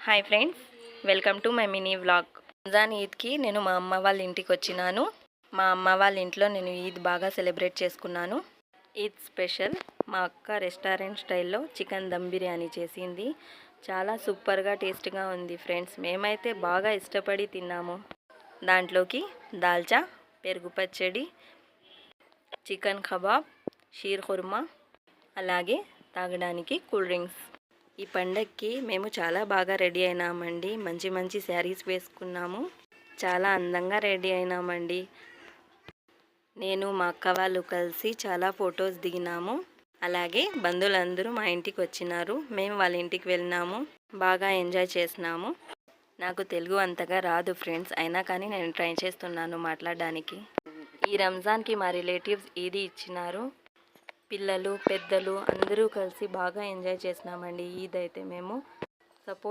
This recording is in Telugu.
Hi friends, welcome to my mini vlog. Ramzan ఈద్కి నేను మా అమ్మ వాళ్ళ ఇంటికి వచ్చినాను. మా అమ్మ వాళ్ళ ఇంట్లో నేను ఈద్ బాగా సెలబ్రేట్ చేసుకున్నాను. ఈద్ స్పెషల్ మా అక్క రెస్టారెంట్ స్టైల్లో చికెన్ దమ్ బిర్యానీ చేసింది. చాలా సూపర్గా టేస్ట్గా ఉంది ఫ్రెండ్స్. మేమైతే బాగా ఇష్టపడి తిన్నాము. దాంట్లోకి దాల్చా, పెరుగు పచ్చడి, చికెన్ కబాబ్, షీర్ ఖుర్మా, అలాగే తాగడానికి కూల్ డ్రింక్స్. ఈ పండగకి మేము చాలా బాగా రెడీ అయినామండి. మంచి మంచి శారీస్ వేసుకున్నాము. చాలా అందంగా రెడీ అయినామండి. నేను మా అక్క వాళ్ళు కలిసి చాలా ఫొటోస్ దిగినాము. అలాగే బంధువులందరూ మా ఇంటికి వచ్చినారు. మేము వాళ్ళ ఇంటికి వెళ్ళినాము. బాగా ఎంజాయ్ చేసినాము. నాకు తెలుగు అంతగా రాదు ఫ్రెండ్స్, అయినా కానీ నేను ట్రై చేస్తున్నాను మాట్లాడడానికి. ఈ రంజాన్కి మా రిలేటివ్స్ ఈదీ ఇచ్చినారు. పిల్లలు పెద్దలు అందరూ కలిసి బాగా ఎంజాయ్ చేసినామండి. ఈద్ అయితే మేము సపోర్ట్